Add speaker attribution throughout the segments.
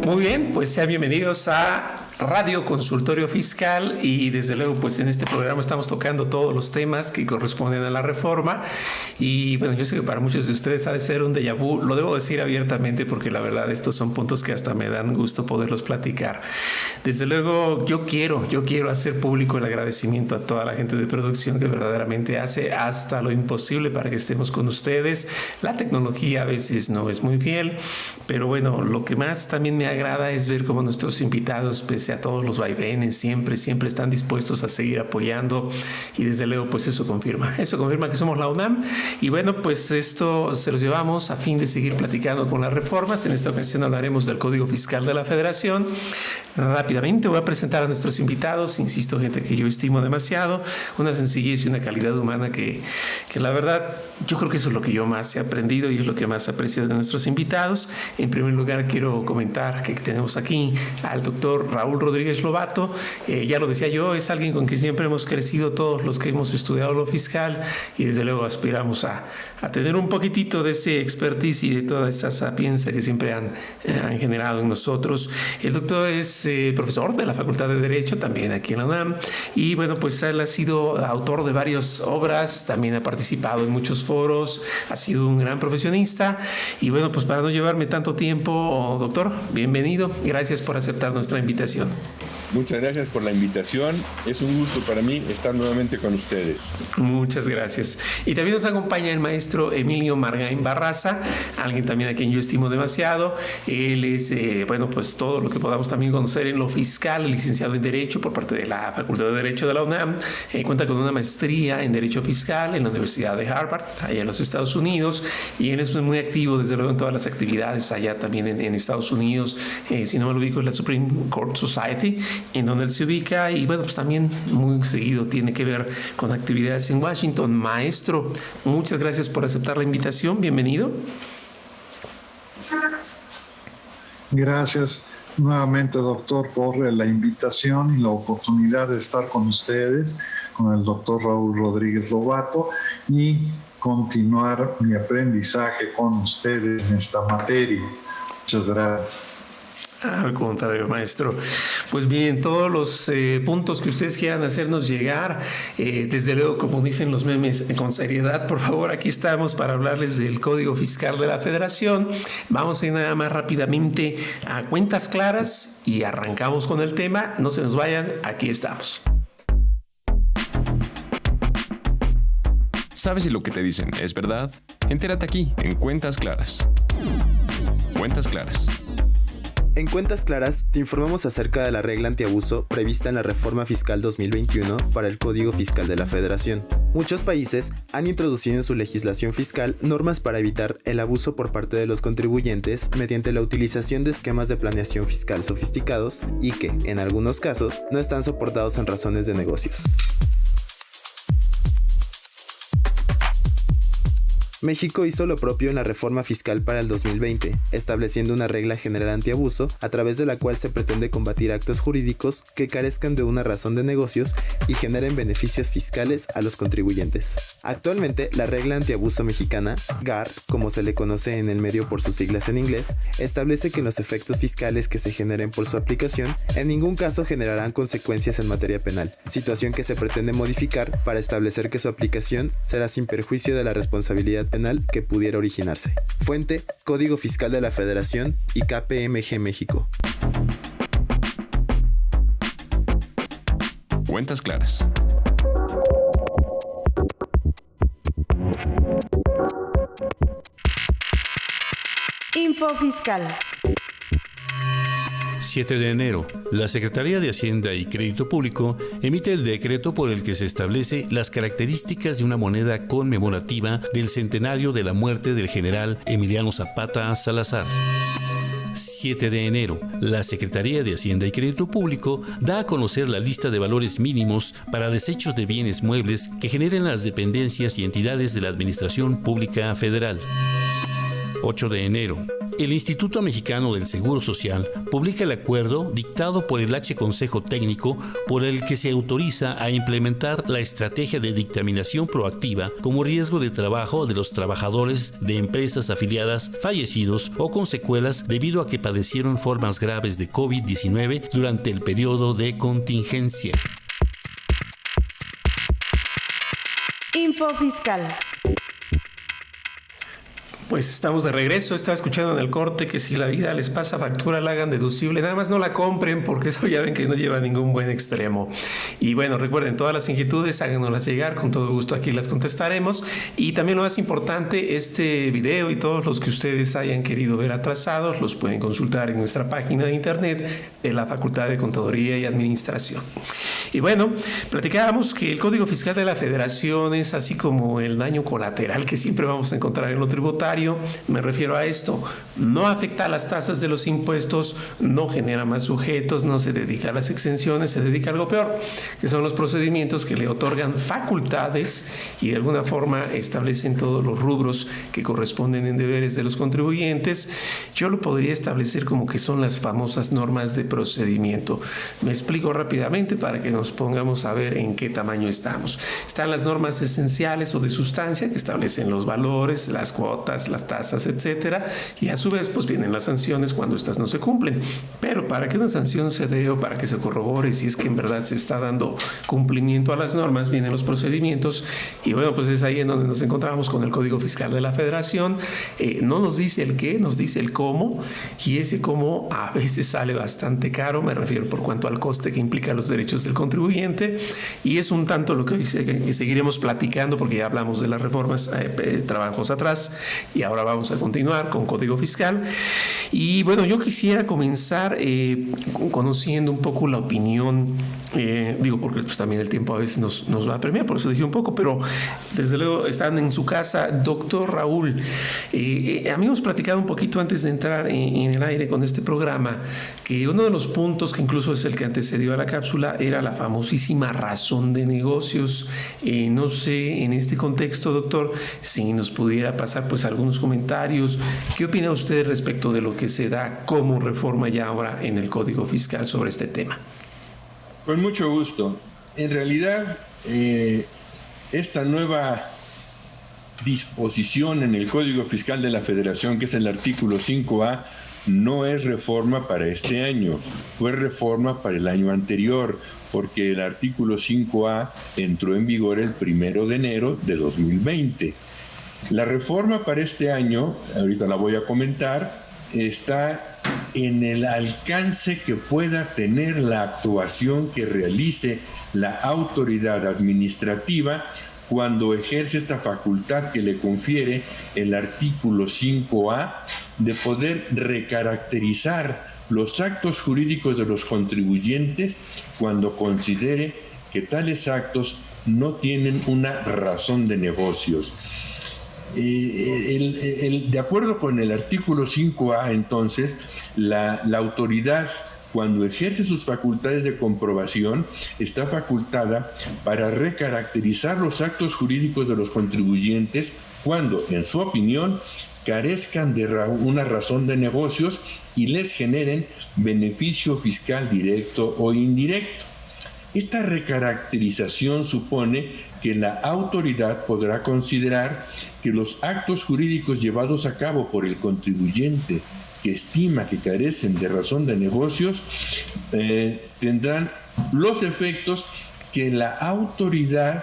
Speaker 1: Muy bien, pues sean bienvenidos a Radio Consultorio Fiscal y desde luego pues en este programa estamos tocando todos los temas que corresponden a la reforma y bueno, yo sé que para muchos de ustedes ha de ser un déjà vu, lo debo decir abiertamente porque la verdad estos son puntos que hasta me dan gusto poderlos platicar. Desde luego yo quiero hacer público el agradecimiento a toda la gente de producción que verdaderamente hace hasta lo imposible para que estemos con ustedes. La tecnología a veces no es muy fiel, pero bueno, lo que más también me agrada es ver cómo nuestros invitados pese a todos los vaivenes siempre están dispuestos a seguir apoyando y desde luego pues eso confirma que somos la UNAM y bueno pues esto se los llevamos a fin de seguir platicando con las reformas. En esta ocasión hablaremos del Código Fiscal de la Federación. Rápidamente voy a presentar a nuestros invitados, insisto, gente que yo estimo demasiado, una sencillez y una calidad humana que la verdad yo creo que eso es lo que yo más he aprendido y es lo que más aprecio de nuestros invitados. En primer lugar quiero comentar que tenemos aquí al doctor Raúl Rodríguez Lobato. Ya lo decía yo, es alguien con quien siempre hemos crecido todos los que hemos estudiado lo fiscal y desde luego aspiramos a tener un poquitito de ese expertise y de toda esa sapiencia que siempre han generado en nosotros. El doctor es profesor de la Facultad de Derecho, también aquí en la UNAM, y bueno, pues él ha sido autor de varias obras, también ha participado en muchos foros, ha sido un gran profesionista, y bueno, pues para no llevarme tanto tiempo, doctor, bienvenido, gracias por aceptar nuestra invitación.
Speaker 2: Muchas gracias por la invitación. Es un gusto para mí estar nuevamente con ustedes.
Speaker 1: Muchas gracias. Y también nos acompaña el maestro Emilio Margain Barraza, alguien también a quien yo estimo demasiado. Él es, bueno, pues todo lo que podamos también conocer en lo fiscal, licenciado en Derecho por parte de la Facultad de Derecho de la UNAM. Cuenta con una maestría en Derecho Fiscal en la Universidad de Harvard, allá en los Estados Unidos. Y él es muy activo, desde luego, en todas las actividades allá también en Estados Unidos. Si no me lo ubico, es la Supreme Court Society, en donde él se ubica y bueno, pues también muy seguido tiene que ver con actividades en Washington. Maestro, muchas gracias por aceptar la invitación, bienvenido.
Speaker 3: Gracias nuevamente, doctor, por la invitación y la oportunidad de estar con ustedes, con el doctor Raúl Rodríguez Lobato y continuar mi aprendizaje con ustedes en esta materia. Muchas gracias.
Speaker 1: Al contrario, maestro. Pues bien, todos los puntos que ustedes quieran hacernos llegar, desde luego, como dicen los memes, con seriedad, por favor, aquí estamos para hablarles del Código Fiscal de la Federación. Vamos a ir nada más rápidamente a cuentas claras y arrancamos con el tema. No se nos vayan, aquí estamos.
Speaker 4: ¿Sabes si lo que te dicen es verdad? Entérate aquí, en Cuentas Claras. Cuentas Claras.
Speaker 5: En Cuentas Claras te informamos acerca de la regla antiabuso prevista en la Reforma Fiscal 2021 para el Código Fiscal de la Federación. Muchos países han introducido en su legislación fiscal normas para evitar el abuso por parte de los contribuyentes mediante la utilización de esquemas de planeación fiscal sofisticados y que, en algunos casos, no están soportados en razones de negocios. México hizo lo propio en la reforma fiscal para el 2020, estableciendo una regla general antiabuso a través de la cual se pretende combatir actos jurídicos que carezcan de una razón de negocios y generen beneficios fiscales a los contribuyentes. Actualmente, la regla antiabuso mexicana, GAR, como se le conoce en el medio por sus siglas en inglés, establece que los efectos fiscales que se generen por su aplicación en ningún caso generarán consecuencias en materia penal, situación que se pretende modificar para establecer que su aplicación será sin perjuicio de la responsabilidad penal que pudiera originarse. Fuente: Código Fiscal de la Federación y KPMG México.
Speaker 4: Cuentas Claras.
Speaker 6: Info Fiscal.
Speaker 7: 7 de enero, la Secretaría de Hacienda y Crédito Público emite el decreto por el que se establece las características de una moneda conmemorativa del centenario de la muerte del general Emiliano Zapata Salazar. 7 de enero, la Secretaría de Hacienda y Crédito Público da a conocer la lista de valores mínimos para desechos de bienes muebles que generen las dependencias y entidades de la Administración Pública Federal. 8 de enero. El Instituto Mexicano del Seguro Social publica el acuerdo dictado por el H Consejo Técnico por el que se autoriza a implementar la estrategia de dictaminación proactiva como riesgo de trabajo de los trabajadores de empresas afiliadas fallecidos o con secuelas debido a que padecieron formas graves de COVID-19 durante el periodo de contingencia.
Speaker 6: Info Fiscal.
Speaker 1: Pues estamos de regreso. Estaba escuchando en el corte que si la vida les pasa factura, la hagan deducible. Nada más no la compren, porque eso ya ven que no lleva a ningún buen extremo. Y bueno, recuerden, todas las inquietudes háganoslas llegar, con todo gusto aquí las contestaremos. Y también lo más importante, este video y todos los que ustedes hayan querido ver atrasados los pueden consultar en nuestra página de internet de la Facultad de Contaduría y Administración. Y bueno, platicábamos que el Código Fiscal de la Federación es así como el daño colateral que siempre vamos a encontrar en lo tributario. Me refiero a esto: no afecta a las tasas de los impuestos, no genera más sujetos, no se dedica a las exenciones, se dedica a algo peor, que son los procedimientos que le otorgan facultades y de alguna forma establecen todos los rubros que corresponden en deberes de los contribuyentes. Yo lo podría establecer como que son las famosas normas de procedimiento. Me explico rápidamente para que nos pongamos a ver en qué tamaño estamos. Están las normas esenciales o de sustancia que establecen los valores, las cuotas, las tasas, etcétera, y a su vez pues vienen las sanciones cuando estas no se cumplen. Pero para que una sanción se dé o para que se corrobore si es que en verdad se está dando cumplimiento a las normas, vienen los procedimientos. Y bueno, pues es ahí en donde nos encontramos con el Código Fiscal de la Federación. No nos dice el qué, nos dice el cómo, y ese cómo a veces sale bastante caro. Me refiero por cuanto al coste que implica los derechos del contribuyente, y es un tanto lo que seguiremos platicando, porque ya hablamos de las reformas trabajos atrás y ahora vamos a continuar con Código Fiscal. Y bueno, yo quisiera comenzar conociendo un poco la opinión, digo porque pues también el tiempo a veces nos va a premiar, por eso dije un poco, pero desde luego están en su casa. Doctor Raúl, habíamos platicado un poquito antes de entrar en el aire con este programa que uno de los puntos, que incluso es el que antecedió a la cápsula, era la famosísima razón de negocios. No sé, en este contexto, doctor, si nos pudiera pasar pues algunos comentarios. ¿Qué opina usted respecto de lo que se da como reforma ya ahora en el Código Fiscal sobre este tema?
Speaker 2: Con mucho gusto. En realidad, esta nueva disposición en el Código Fiscal de la Federación, que es el artículo 5A, no es reforma para este año, fue reforma para el año anterior, porque el artículo 5A entró en vigor el 1 de enero de 2020. La reforma para este año, ahorita la voy a comentar, está en el alcance que pueda tener la actuación que realice la autoridad administrativa cuando ejerce esta facultad que le confiere el artículo 5A de poder recaracterizar los actos jurídicos de los contribuyentes cuando considere que tales actos no tienen una razón de negocios. De acuerdo con el artículo 5A, entonces, la autoridad, cuando ejerce sus facultades de comprobación, está facultada para recaracterizar los actos jurídicos de los contribuyentes cuando, en su opinión, carezcan de una razón de negocios y les generen beneficio fiscal directo o indirecto. Esta recaracterización supone que la autoridad podrá considerar que los actos jurídicos llevados a cabo por el contribuyente que estima que carecen de razón de negocios tendrán los efectos que la autoridad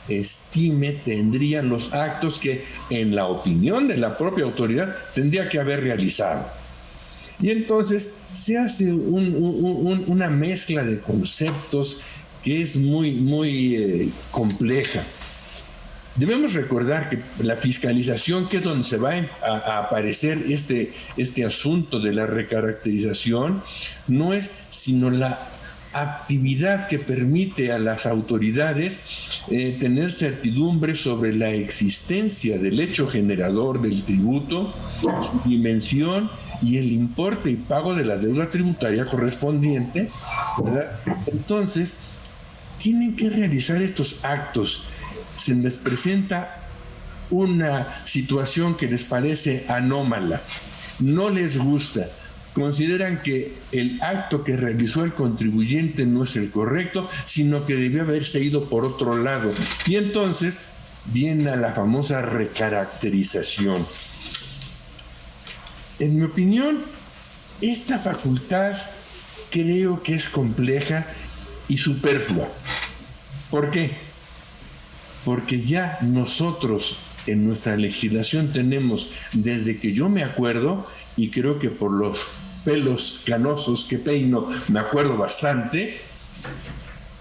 Speaker 2: estime tendrían los actos que, en la opinión de la propia autoridad, tendría que haber realizado. Y entonces se hace una mezcla de conceptos que es muy compleja. Debemos recordar que la fiscalización, que es donde se va a aparecer este asunto de la recaracterización, no es sino la actividad que permite a las autoridades tener certidumbre sobre la existencia del hecho generador del tributo, su dimensión y el importe y pago de la deuda tributaria correspondiente, ¿verdad? Entonces, tienen que realizar estos actos. Se les presenta una situación que les parece anómala, no les gusta, consideran que el acto que realizó el contribuyente no es el correcto, sino que debió haberse ido por otro lado. Y entonces viene a la famosa recaracterización. En mi opinión, esta facultad creo que es compleja y superflua. ¿Por qué? Porque ya nosotros en nuestra legislación tenemos, desde que yo me acuerdo, y creo que por los pelos canosos que peino me acuerdo bastante,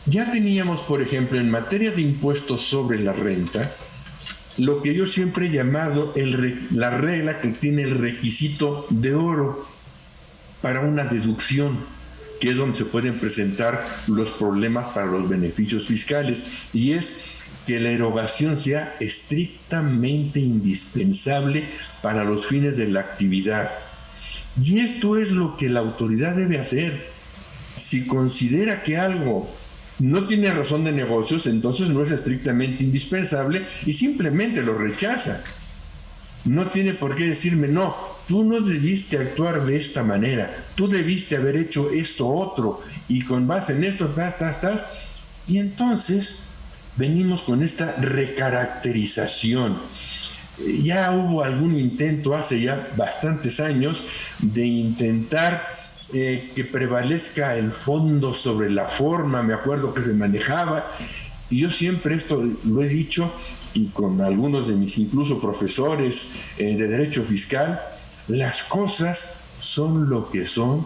Speaker 2: ya teníamos, por ejemplo, en materia de impuestos sobre la renta, lo que yo siempre he llamado la regla que tiene el requisito de oro para una deducción, que es donde se pueden presentar los problemas para los beneficios fiscales, y es que la erogación sea estrictamente indispensable para los fines de la actividad. Y esto es lo que la autoridad debe hacer. Si considera que algo no tiene razón de negocios, entonces no es estrictamente indispensable y simplemente lo rechaza. No tiene por qué decirme, no, tú no debiste actuar de esta manera, tú debiste haber hecho esto otro, y con base en esto, y entonces venimos con esta recaracterización. Ya hubo algún intento hace ya bastantes años de intentar que prevalezca el fondo sobre la forma, me acuerdo que se manejaba, y yo siempre esto lo he dicho, y con algunos de mis incluso profesores de Derecho Fiscal, las cosas son lo que son.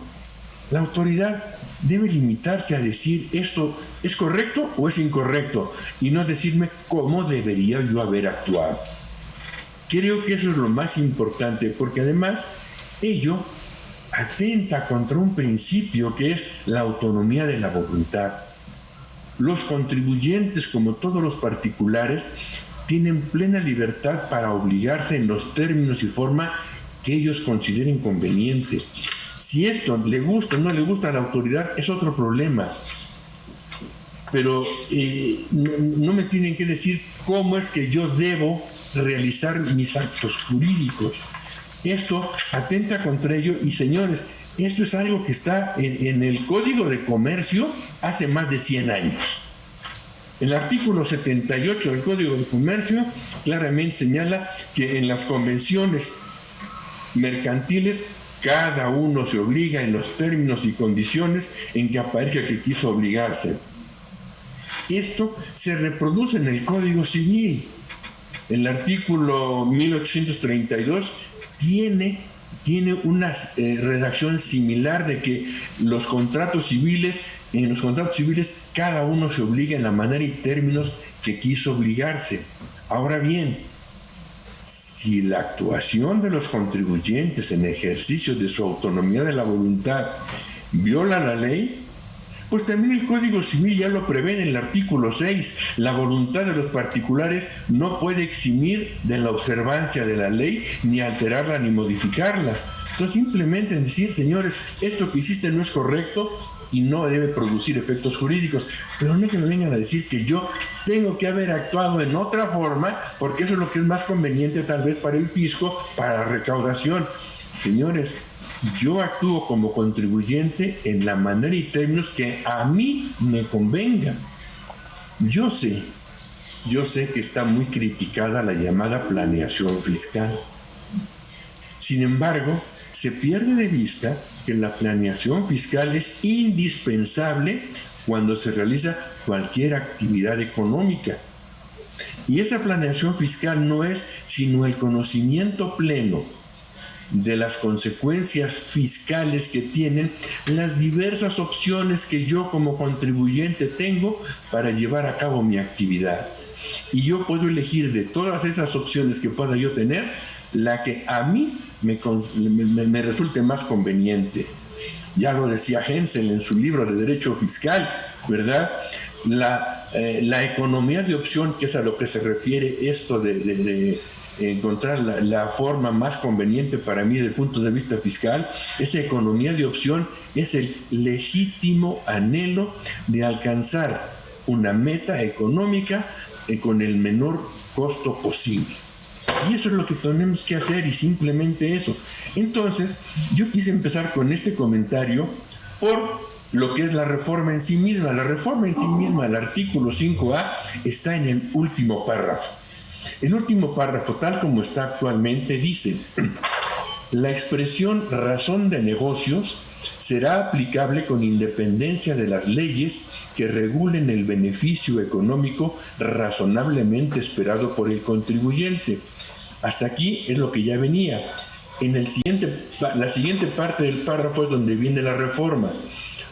Speaker 2: La autoridad debe limitarse a decir esto es correcto o es incorrecto, y no decirme cómo debería yo haber actuado. Creo que eso es lo más importante, porque además ello atenta contra un principio que es la autonomía de la voluntad. Los contribuyentes, como todos los particulares, tienen plena libertad para obligarse en los términos y forma que ellos consideren conveniente. Si esto le gusta o no le gusta a la autoridad, es otro problema. Pero no me tienen que decir cómo es que yo debo realizar mis actos jurídicos. Esto atenta contra ello, y señores, esto es algo que está en el Código de Comercio hace más de 100 años. El artículo 78 del Código de Comercio claramente señala que en las convenciones mercantiles cada uno se obliga en los términos y condiciones en que aparezca que quiso obligarse. Esto se reproduce en el Código Civil. El artículo 1832 tiene una redacción similar de que en los contratos civiles cada uno se obliga en la manera y términos que quiso obligarse. Ahora bien, si la actuación de los contribuyentes en ejercicio de su autonomía de la voluntad viola la ley, pues también el Código Civil ya lo prevé en el artículo 6. La voluntad de los particulares no puede eximir de la observancia de la ley, ni alterarla ni modificarla. Entonces simplemente decir, señores, esto que hiciste no es correcto y no debe producir efectos jurídicos. Pero no que me vengan a decir que yo tengo que haber actuado en otra forma, porque eso es lo que es más conveniente tal vez para el fisco, para la recaudación. Señores, yo actúo como contribuyente en la manera y términos que a mí me convengan. Yo sé que está muy criticada la llamada planeación fiscal. Sin embargo, se pierde de vista que la planeación fiscal es indispensable cuando se realiza cualquier actividad económica. Y esa planeación fiscal no es sino el conocimiento pleno de las consecuencias fiscales que tienen las diversas opciones que yo como contribuyente tengo para llevar a cabo mi actividad. Y yo puedo elegir de todas esas opciones que pueda yo tener, la que a mí me resulte más conveniente. Ya lo decía Hensel en su libro de Derecho Fiscal, ¿verdad? La economía de opción, que es a lo que se refiere esto de encontrar la forma más conveniente para mí desde el punto de vista fiscal, esa economía de opción es el legítimo anhelo de alcanzar una meta económica con el menor costo posible. Y eso es lo que tenemos que hacer, y simplemente eso. Entonces, yo quise empezar con este comentario por lo que es la reforma en sí misma. La reforma en sí misma, el artículo 5A, está en el último párrafo. El último párrafo, tal como está actualmente, dice: la expresión razón de negocios será aplicable con independencia de las leyes que regulen el beneficio económico razonablemente esperado por el contribuyente. Hasta aquí es lo que ya venía. En la siguiente parte del párrafo es donde viene la reforma.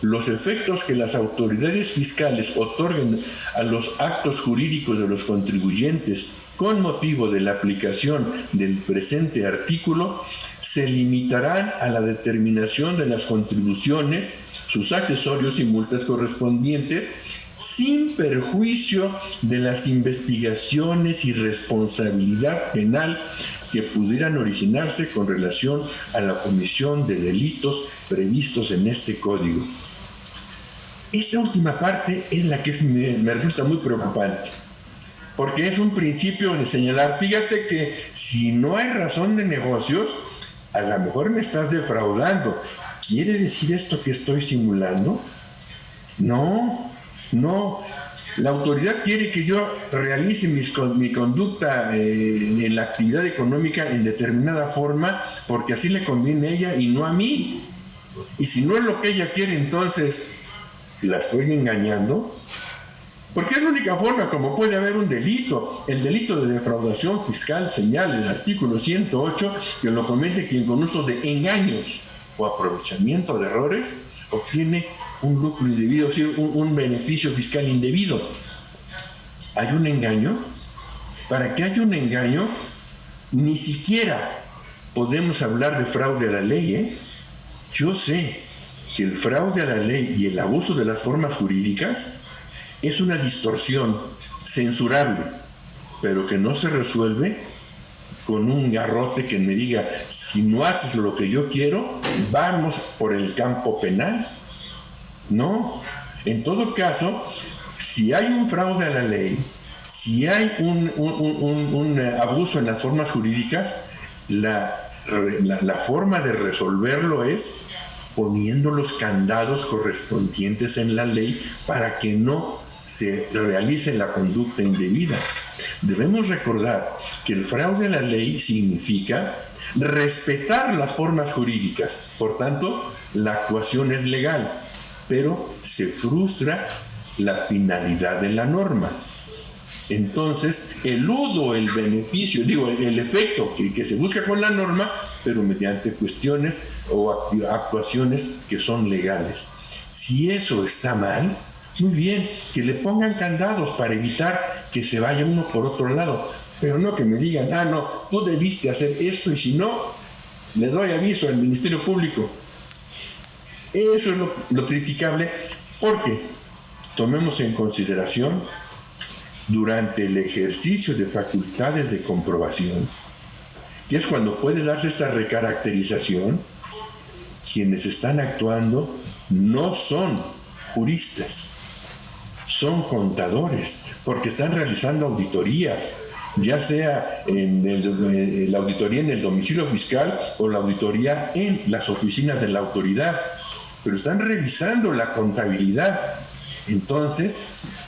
Speaker 2: Los efectos que las autoridades fiscales otorguen a los actos jurídicos de los contribuyentes con motivo de la aplicación del presente artículo se limitarán a la determinación de las contribuciones, sus accesorios y multas correspondientes, sin perjuicio de las investigaciones y responsabilidad penal que pudieran originarse con relación a la comisión de delitos previstos en este código. Esta última parte es la que me resulta muy preocupante, porque es un principio de señalar, fíjate que si no hay razón de negocios, a lo mejor me estás defraudando. ¿Quiere decir esto que estoy simulando? No. La autoridad quiere que yo realice mi conducta en la actividad económica en determinada forma, porque así le conviene a ella y no a mí. Y si no es lo que ella quiere, entonces la estoy engañando. Porque es la única forma como puede haber un delito. El delito de defraudación fiscal señala el artículo 108 que lo comete quien con uso de engaños o aprovechamiento de errores obtiene un lucro indebido, es decir, un beneficio fiscal indebido. ¿Hay un engaño? Para que haya un engaño, ni siquiera podemos hablar de fraude a la ley, Yo sé que el fraude a la ley y el abuso de las formas jurídicas es una distorsión censurable, pero que no se resuelve con un garrote que me diga, si no haces lo que yo quiero, vamos por el campo penal. No, en todo caso, si hay un fraude a la ley, si hay un abuso en las formas jurídicas, la forma de resolverlo es poniendo los candados correspondientes en la ley para que no se realice la conducta indebida. Debemos recordar que el fraude a la ley significa respetar las formas jurídicas, por tanto, la actuación es legal, pero se frustra la finalidad de la norma. Entonces, eludo el beneficio, el efecto que se busca con la norma, pero mediante cuestiones o actuaciones que son legales. Si eso está mal, muy bien, que le pongan candados para evitar que se vaya uno por otro lado, pero no que me digan, no, tú debiste hacer esto y si no, le doy aviso al Ministerio Público. Eso es lo criticable, porque tomemos en consideración durante el ejercicio de facultades de comprobación, que es cuando puede darse esta recaracterización, quienes están actuando no son juristas, son contadores, porque están realizando auditorías, ya sea en la auditoría en el domicilio fiscal o la auditoría en las oficinas de la autoridad, pero están revisando la contabilidad. Entonces,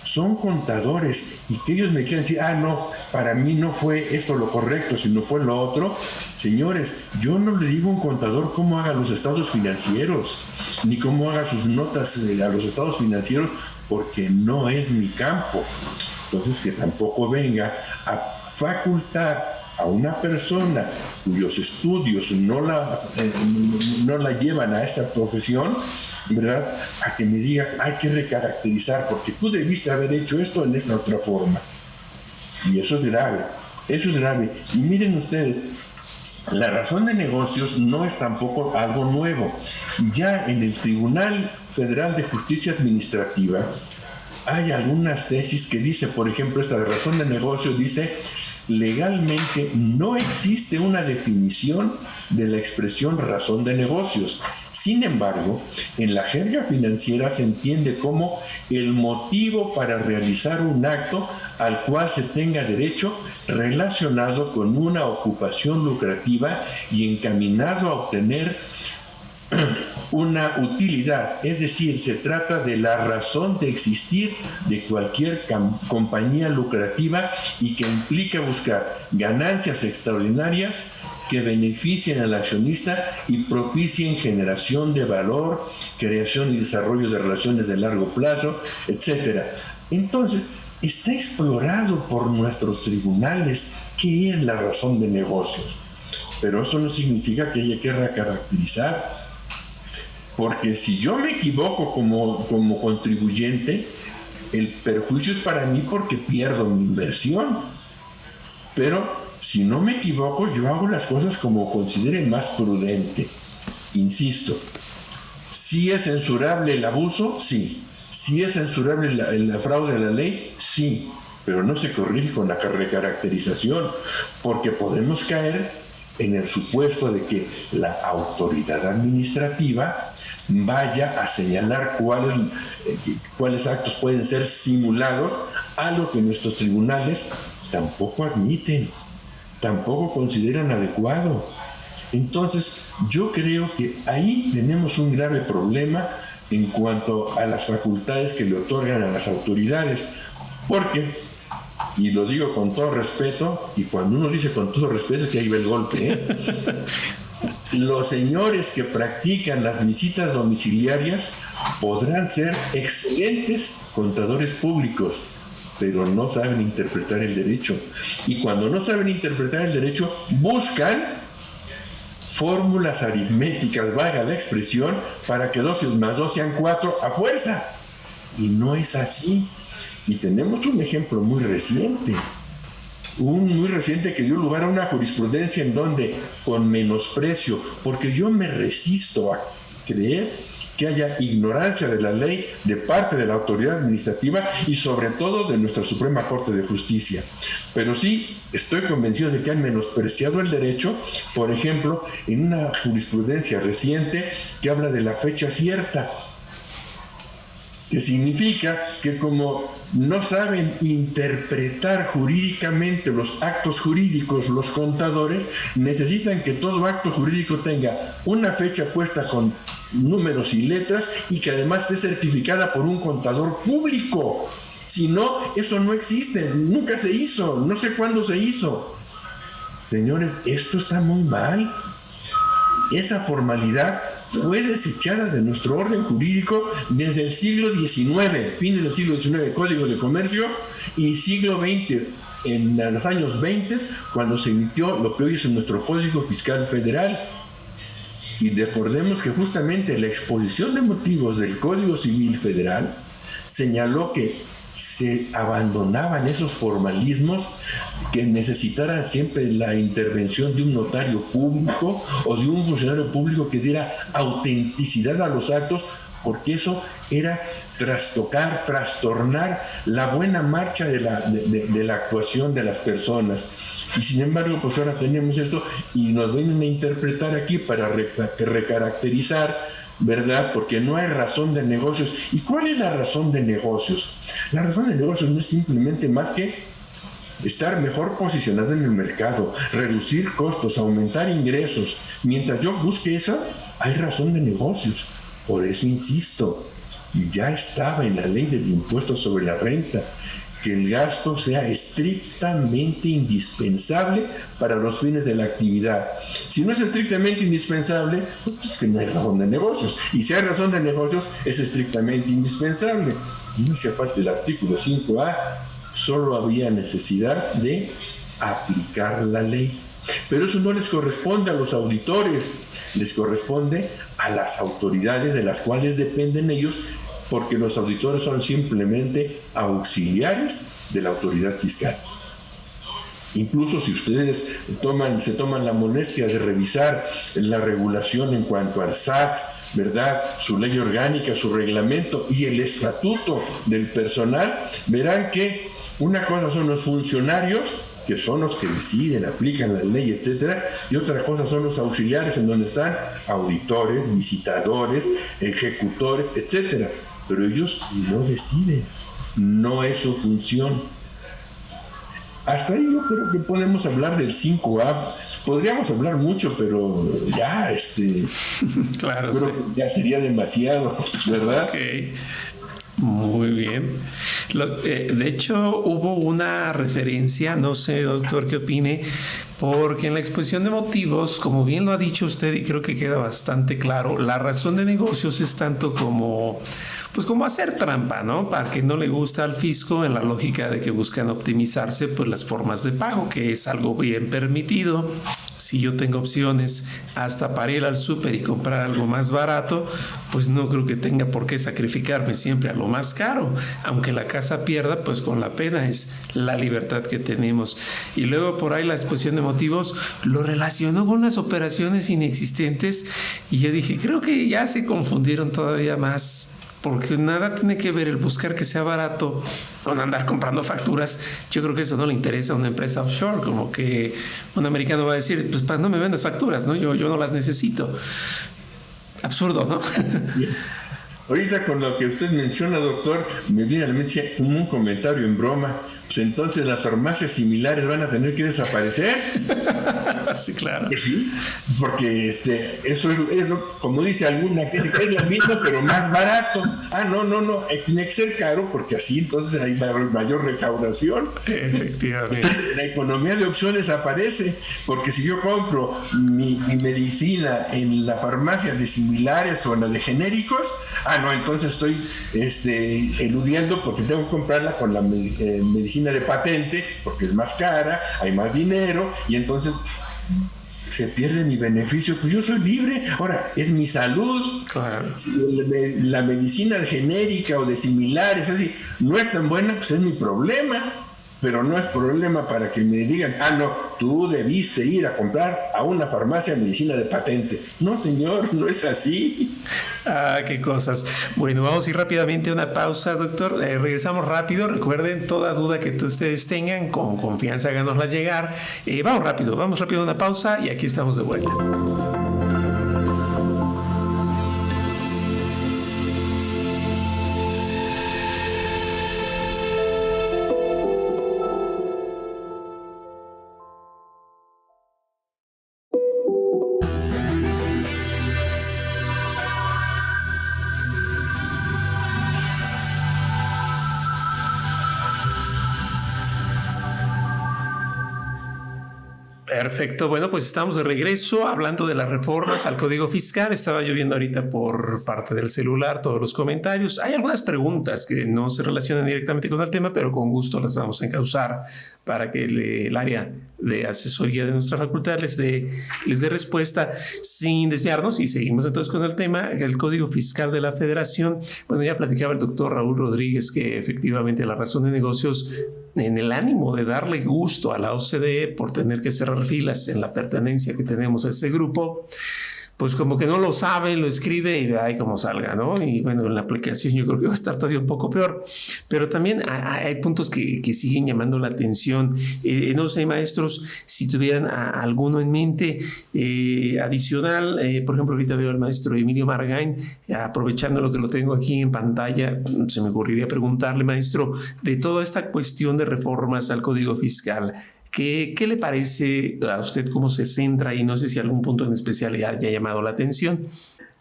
Speaker 2: son contadores, y que ellos me quieran decir, no, para mí no fue esto lo correcto, sino fue lo otro. Señores, yo no le digo a un contador cómo haga los estados financieros, ni cómo haga sus notas a los estados financieros, porque no es mi campo. Entonces, que tampoco venga a facultar a una persona cuyos estudios no la llevan a esta profesión, ¿verdad?, a que me diga, hay que recaracterizar, porque tú debiste haber hecho esto en esta otra forma. Y eso es grave, Y miren ustedes, la razón de negocios no es tampoco algo nuevo. Ya en el Tribunal Federal de Justicia Administrativa hay algunas tesis que dice, por ejemplo, esta de razón de negocio dice, legalmente no existe una definición de la expresión razón de negocios. Sin embargo, en la jerga financiera se entiende como el motivo para realizar un acto al cual se tenga derecho relacionado con una ocupación lucrativa y encaminado a obtener una utilidad, es decir, se trata de la razón de existir de cualquier compañía lucrativa y que implica buscar ganancias extraordinarias que beneficien al accionista y propicien generación de valor, creación y desarrollo de relaciones de largo plazo, etc. Entonces, está explorado por nuestros tribunales qué es la razón de negocios, pero eso no significa que haya que recaracterizar, porque si yo me equivoco como contribuyente, el perjuicio es para mí porque pierdo mi inversión, pero si no me equivoco, yo hago las cosas como considere más prudente. Insisto, ¿sí es censurable el abuso? Sí. ¿Sí es censurable el fraude a la ley? Sí. Pero no se corrige con la recaracterización, porque podemos caer en el supuesto de que la autoridad administrativa vaya a señalar cuáles actos pueden ser simulados, algo que nuestros tribunales tampoco admiten, tampoco consideran adecuado. Entonces, yo creo que ahí tenemos un grave problema en cuanto a las facultades que le otorgan a las autoridades, porque, y lo digo con todo respeto, y cuando uno dice con todo respeto es que ahí va el golpe, los señores que practican las visitas domiciliarias podrán ser excelentes contadores públicos, pero no saben interpretar el derecho. Y cuando no saben interpretar el derecho, buscan fórmulas aritméticas, valga la expresión, para que 2 más 2 sean 4 a fuerza. Y no es así. Y tenemos un ejemplo muy reciente. Que dio lugar a una jurisprudencia en donde, con menosprecio, porque yo me resisto a creer que haya ignorancia de la ley de parte de la autoridad administrativa y sobre todo de nuestra Suprema Corte de Justicia. Pero sí estoy convencido de que han menospreciado el derecho, por ejemplo, en una jurisprudencia reciente que habla de la fecha cierta, que significa que como no saben interpretar jurídicamente los actos jurídicos, los contadores necesitan que todo acto jurídico tenga una fecha puesta con números y letras y que además esté certificada por un contador público. Si no, eso no existe, nunca se hizo, no sé cuándo se hizo. Señores, esto está muy mal. Esa formalidad fue desechada de nuestro orden jurídico desde el siglo XIX, fines del siglo XIX, Código de Comercio, y siglo XX, en los años 20, cuando se emitió lo que hoy es nuestro Código Fiscal Federal. Y recordemos que justamente la exposición de motivos del Código Civil Federal señaló que se abandonaban esos formalismos que necesitaran siempre la intervención de un notario público o de un funcionario público que diera autenticidad a los actos, porque eso era trastocar, trastornar la buena marcha de la actuación de las personas. Y sin embargo, pues ahora tenemos esto y nos vienen a interpretar aquí para recaracterizar, ¿verdad? Porque no hay razón de negocios. ¿Y cuál es la razón de negocios? La razón de negocios no es simplemente más que estar mejor posicionado en el mercado, reducir costos, aumentar ingresos. Mientras yo busque eso, hay razón de negocios. Por eso insisto, ya estaba en la ley del impuesto sobre la renta, que el gasto sea estrictamente indispensable para los fines de la actividad. Si no es estrictamente indispensable, pues es que no hay razón de negocios. Y si hay razón de negocios, es estrictamente indispensable. No hacía falta el artículo 5A, solo había necesidad de aplicar la ley. Pero eso no les corresponde a los auditores, les corresponde a las autoridades de las cuales dependen ellos, porque los auditores son simplemente auxiliares de la autoridad fiscal. Incluso si ustedes se toman la molestia de revisar la regulación en cuanto al SAT, ¿verdad?, su ley orgánica, su reglamento y el estatuto del personal, verán que una cosa son los funcionarios, que son los que deciden, aplican la ley, etcétera, y otra cosa son los auxiliares, en donde están auditores, visitadores, ejecutores, etcétera. Pero ellos no deciden, no es su función. Hasta ahí yo creo que podemos hablar del 5A. Podríamos hablar mucho, pero ya,
Speaker 1: claro,
Speaker 2: creo que ya sería demasiado, ¿verdad?
Speaker 1: Okay. Muy bien. De hecho, hubo una referencia, no sé, doctor, qué opine, porque en la exposición de motivos, como bien lo ha dicho usted, y creo que queda bastante claro, la razón de negocios es tanto como hacer trampa, ¿no? Para que no le gusta al fisco, en la lógica de que buscan optimizarse pues las formas de pago, que es algo bien permitido. Si yo tengo opciones hasta para ir al súper y comprar algo más barato, pues no creo que tenga por qué sacrificarme siempre a lo más caro. Aunque la casa pierda, pues con la pena es la libertad que tenemos. Y luego por ahí la exposición de motivos lo relacionó con las operaciones inexistentes y yo dije, creo que ya se confundieron todavía más. Porque nada tiene que ver el buscar que sea barato con andar comprando facturas. Yo creo que eso no le interesa a una empresa offshore. Como que un americano va a decir, pues no me vendas facturas, ¿no? Yo no las necesito. Absurdo, ¿no?
Speaker 2: Ahorita con lo que usted menciona, doctor, me viene a la mente como un comentario en broma. Pues entonces las farmacias similares van a tener que desaparecer.
Speaker 1: Sí, claro.
Speaker 2: Pues sí, porque eso es lo, como dice alguna gente, es lo mismo pero más barato. No, tiene que ser caro porque así entonces hay mayor recaudación.
Speaker 1: Efectivamente.
Speaker 2: Entonces, la economía de opciones aparece, porque si yo compro mi medicina en la farmacia de similares o en la de genéricos, entonces estoy eludiendo porque tengo que comprarla con la medicina de patente, porque es más cara, hay más dinero, y entonces se pierde mi beneficio. Pues yo soy libre, ahora es mi salud.
Speaker 1: Claro.
Speaker 2: Si la medicina genérica o de similares así no es tan buena, pues es mi problema. Pero no es problema para que me digan, tú debiste ir a comprar a una farmacia medicina de patente. No, señor, no es así.
Speaker 1: Qué cosas. Bueno, vamos a ir rápidamente a una pausa, doctor. Regresamos rápido. Recuerden, toda duda que ustedes tengan, con confianza háganosla llegar. Vamos rápido a una pausa y aquí estamos de vuelta. Perfecto, bueno, pues estamos de regreso hablando de las reformas al Código Fiscal. Estaba yo viendo ahorita por parte del celular todos los comentarios. Hay algunas preguntas que no se relacionan directamente con el tema, pero con gusto las vamos a encauzar para que el área de asesoría de nuestra facultad les dé respuesta sin desviarnos. Y seguimos entonces con el tema, el Código Fiscal de la Federación. Bueno, ya platicaba el doctor Raúl Rodríguez que efectivamente la razón de negocios, en el ánimo de darle gusto a la OCDE por tener que cerrar filas en la pertenencia que tenemos a ese grupo, pues como que no lo sabe, lo escribe y ve ahí cómo salga, ¿no? Y bueno, en la aplicación yo creo que va a estar todavía un poco peor. Pero también hay puntos que siguen llamando la atención. No sé, maestros, si tuvieran alguno en mente adicional. Por ejemplo, ahorita veo al maestro Emilio Margain, aprovechando lo que lo tengo aquí en pantalla, se me ocurriría preguntarle, maestro, de toda esta cuestión de reformas al Código Fiscal, ¿qué le parece a usted, cómo se centra? Y no sé si algún punto en especial le haya llamado la atención.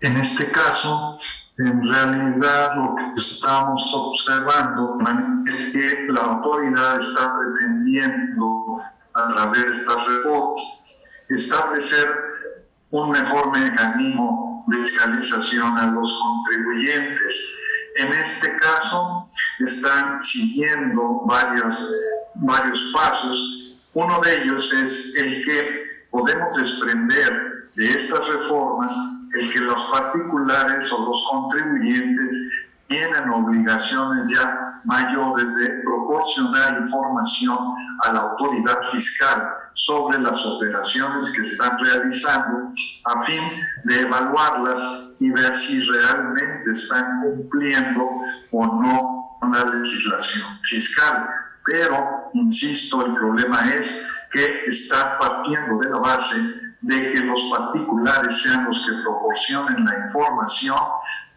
Speaker 3: En este caso, en realidad lo que estamos observando es que la autoridad está pretendiendo, a través de estas reformas, establecer un mejor mecanismo de fiscalización a los contribuyentes. En este caso, están siguiendo varios pasos. Uno de ellos es el que podemos desprender de estas reformas, el que los particulares o los contribuyentes tienen obligaciones ya mayores de proporcionar información a la autoridad fiscal sobre las operaciones que están realizando a fin de evaluarlas y ver si realmente están cumpliendo o no con la legislación fiscal.
Speaker 8: pero, insisto, el problema es que está partiendo de la base de que los particulares sean los que proporcionen la información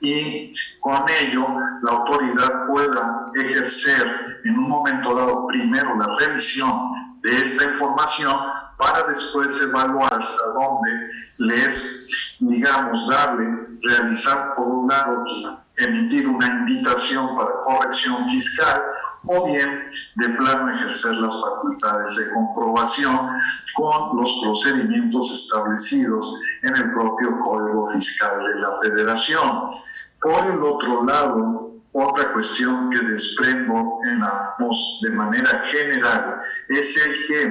Speaker 8: y con ello la autoridad pueda ejercer en un momento dado primero la revisión de esta información para después evaluar hasta dónde les, digamos, realizar por un lado, emitir una invitación para corrección fiscal o bien de plano ejercer las facultades de comprobación con los procedimientos establecidos en el propio Código Fiscal de la Federación. Por el otro lado, otra cuestión que desprendo de manera general es el que,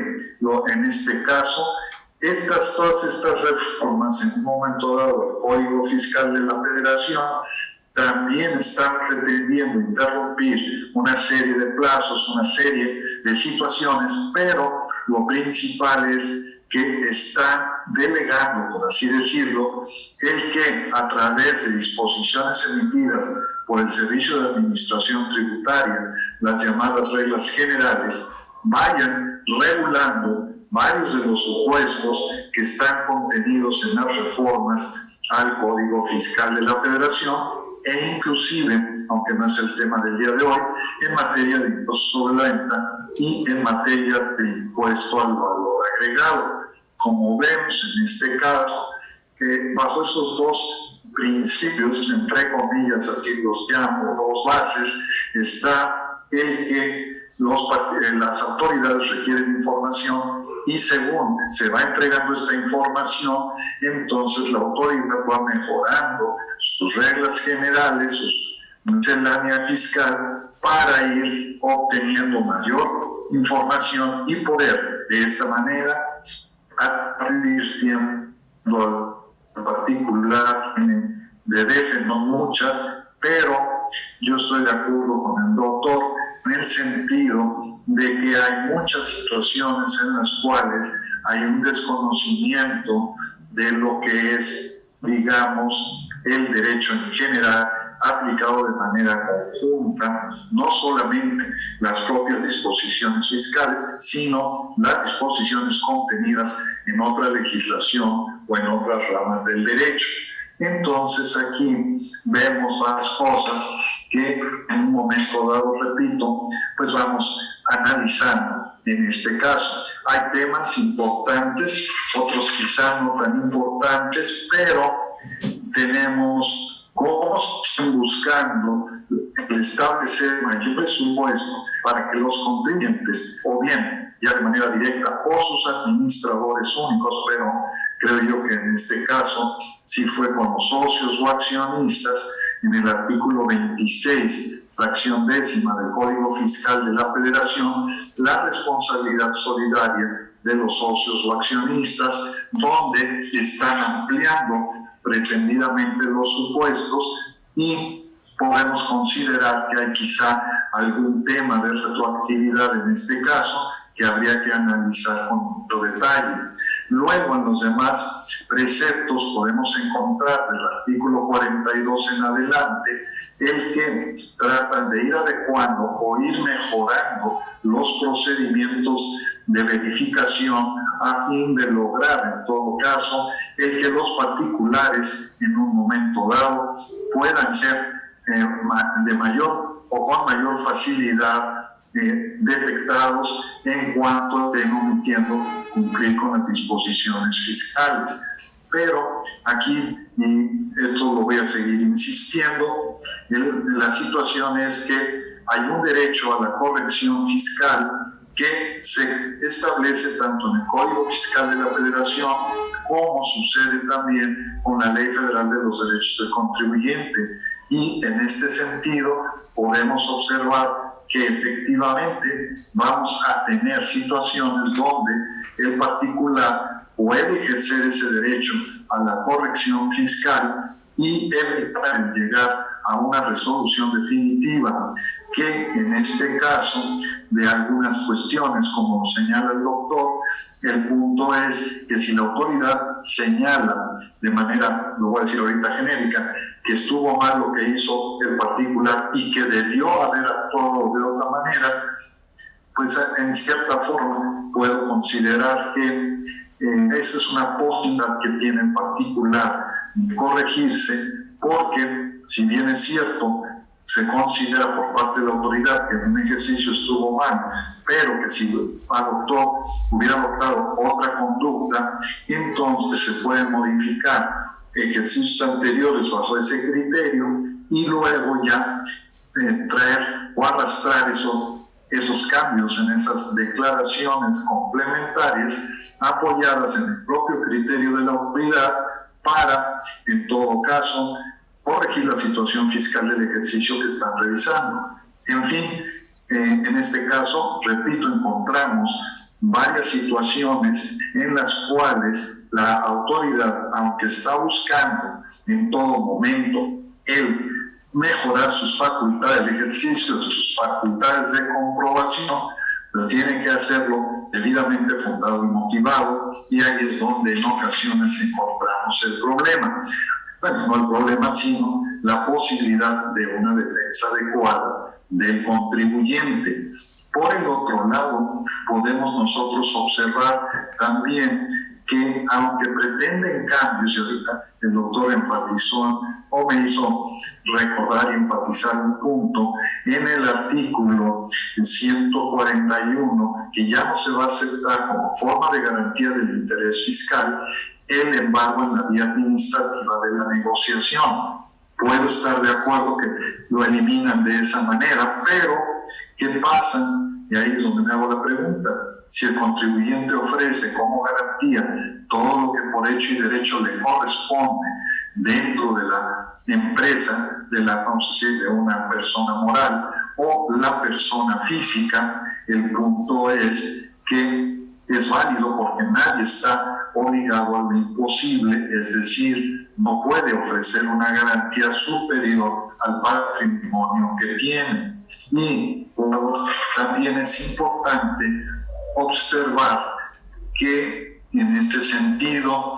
Speaker 8: en este caso, todas estas reformas en un momento dado del Código Fiscal de la Federación también están pretendiendo interrumpir una serie de plazos, una serie de situaciones, pero lo principal es que están delegando, por así decirlo, el que a través de disposiciones emitidas por el Servicio de Administración Tributaria, las llamadas reglas generales, vayan regulando varios de los supuestos que están contenidos en las reformas al Código Fiscal de la Federación e inclusive, aunque no es el tema del día de hoy, en materia de impuesto sobre la venta y en materia de impuesto al valor agregado. Como vemos en este caso, bajo esos dos principios, entre comillas, así los llamo, dos bases, está el que las autoridades requieren información y según se va entregando esta información, entonces la autoridad va mejorando sus reglas generales, su miscelánea fiscal, para ir obteniendo mayor información y poder de esta manera advirtiendo al particular de DF, no muchas, pero yo estoy de acuerdo con el doctor en el sentido de que hay muchas situaciones en las cuales hay un desconocimiento de lo que es, digamos, el derecho en general aplicado de manera conjunta, no solamente las propias disposiciones fiscales, sino las disposiciones contenidas en otra legislación o en otras ramas del derecho. Entonces aquí vemos las cosas que en un momento dado, repito, pues vamos analizando en este caso. Hay temas importantes, otros quizás no tan importantes, pero tenemos cómo están buscando establecer mayor presupuesto para que los contribuyentes, o bien ya de manera directa, o sus administradores únicos, pero creo yo que en este caso sí fue con los socios o accionistas, en el artículo 26, fracción 10ª del Código Fiscal de la Federación, la responsabilidad solidaria de los socios o accionistas, donde están ampliando pretendidamente los supuestos y podemos considerar que hay quizá algún tema de retroactividad en este caso que habría que analizar con mucho detalle. Luego, en los demás preceptos podemos encontrar del artículo 42 en adelante el que tratan de ir adecuando o ir mejorando los procedimientos de verificación a fin de lograr, en todo caso, el que los particulares en un momento dado puedan ser de mayor o con mayor facilidad detectados en cuanto estén omitiendo cumplir con las disposiciones fiscales. Pero aquí, y esto lo voy a seguir insistiendo, la situación es que hay un derecho a la corrección fiscal que se establece tanto en el Código Fiscal de la Federación como sucede también con la Ley Federal de los Derechos del Contribuyente. Y en este sentido podemos observar que efectivamente vamos a tener situaciones donde el particular puede ejercer ese derecho a la corrección fiscal y evitar llegar a una resolución definitiva, que en este caso de algunas cuestiones, como lo señala el doctor, el punto es que si la autoridad señala de manera, lo voy a decir ahorita genérica, que estuvo mal lo que hizo el particular y que debió haber actuado de otra manera, pues en cierta forma puedo considerar que esa es una posibilidad que tiene en particular de corregirse, porque si bien es cierto, se considera por parte de la autoridad que en un ejercicio estuvo mal, pero que si hubiera adoptado otra conducta, entonces se pueden modificar ejercicios anteriores bajo ese criterio y luego ya traer o arrastrar esos cambios en esas declaraciones complementarias apoyadas en el propio criterio de la autoridad para, en todo caso, corregir la situación fiscal del ejercicio que están revisando. En fin, en este caso, repito, encontramos varias situaciones en las cuales la autoridad, aunque está buscando en todo momento el mejorar sus facultades de ejercicio, sus facultades de comprobación, pero tiene que hacerlo debidamente fundado y motivado, y ahí es donde en ocasiones encontramos el problema. Bueno, no el problema, sino la posibilidad de una defensa adecuada del contribuyente. Por el otro lado, podemos nosotros observar también que aunque pretenden cambios, y ahorita el doctor enfatizó o me hizo recordar y enfatizar un punto en el artículo 141, que ya no se va a aceptar como forma de garantía del interés fiscal el embargo en la vía administrativa de la negociación. Puedo estar de acuerdo que lo eliminan de esa manera, pero ¿qué pasa? Y ahí es donde me hago la pregunta. Si el contribuyente ofrece como garantía todo lo que por hecho y derecho le corresponde dentro de la empresa, vamos a decir, de una persona moral o la persona física, el punto es que es válido porque nadie está obligado a lo imposible, es decir, no puede ofrecer una garantía superior al patrimonio que tiene. Y también es importante observar que en este sentido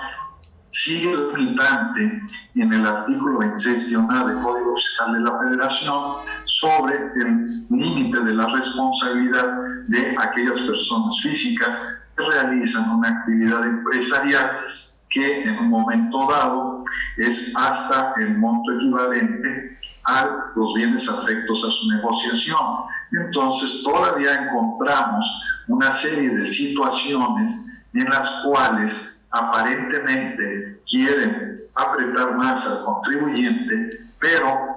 Speaker 8: sigue el limitante en el artículo 26-A del Código Fiscal de la Federación sobre el límite de la responsabilidad de aquellas personas físicas que realizan una actividad empresarial que en un momento dado es hasta el monto equivalente a los bienes afectos a su negociación. Entonces todavía encontramos una serie de situaciones en las cuales aparentemente quieren apretar más al contribuyente, pero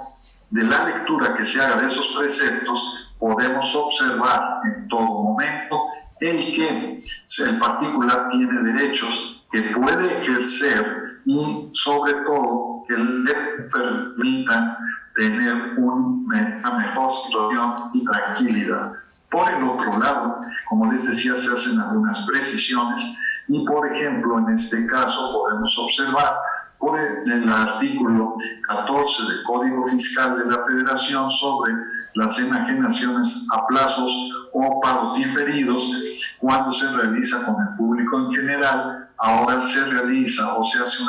Speaker 8: de la lectura que se haga de esos preceptos podemos observar en todo momento el que el particular tiene derechos que puede ejercer y sobre todo que le permitan tener una mejor situación y tranquilidad. Por el otro lado, como les decía, se hacen algunas precisiones y, por ejemplo, en este caso podemos observar por el artículo 14 del Código Fiscal de la Federación sobre las enajenaciones a plazos o pagos diferidos, cuando se realiza con el público en general, ahora se realiza o se hace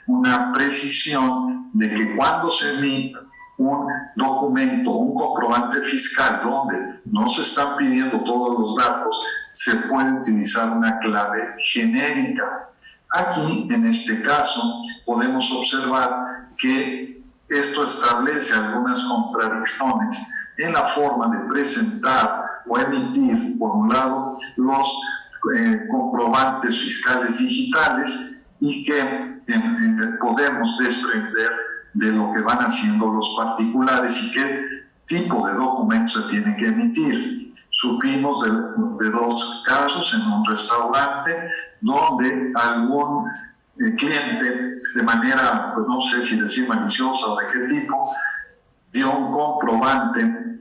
Speaker 8: una precisión de que cuando se emite un documento, un comprobante fiscal donde no se están pidiendo todos los datos, se puede utilizar una clave genérica. Aquí, en este caso, podemos observar que esto establece algunas contradicciones en la forma de presentar o emitir, por un lado, los comprobantes fiscales digitales y que podemos desprender de lo que van haciendo los particulares y qué tipo de documentos se tienen que emitir. Supimos de dos casos en un restaurante donde algún cliente, de manera, pues no sé si decir maliciosa o de qué tipo, dio un comprobante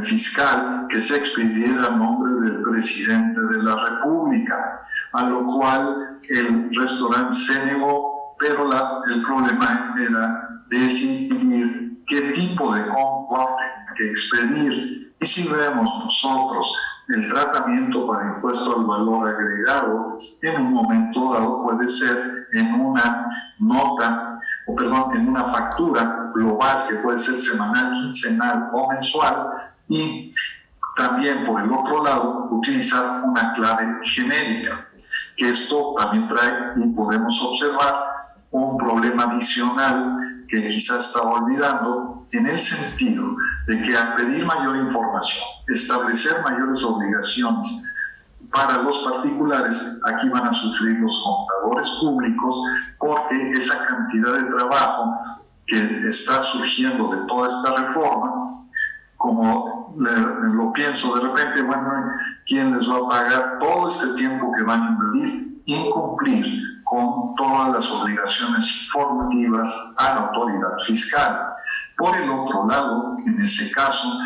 Speaker 8: fiscal que se expidiera a nombre del presidente de la República, a lo cual el restaurante se negó, pero el problema era decidir qué tipo de comprobante que expedir. Y si vemos nosotros el tratamiento para impuesto al valor agregado, en un momento dado puede ser en una en una factura global que puede ser semanal, quincenal o mensual, y también, por el otro lado, utilizar una clave genérica, que esto también trae, y podemos observar, un problema adicional que quizás estaba olvidando, en el sentido de que al pedir mayor información, establecer mayores obligaciones para los particulares, aquí van a sufrir los contadores públicos, porque esa cantidad de trabajo que está surgiendo de toda esta reforma, como lo pienso de repente, bueno, ¿quién les va a pagar todo este tiempo que van a invertir en cumplir con todas las obligaciones formativas a la autoridad fiscal? Por el otro lado, en ese caso,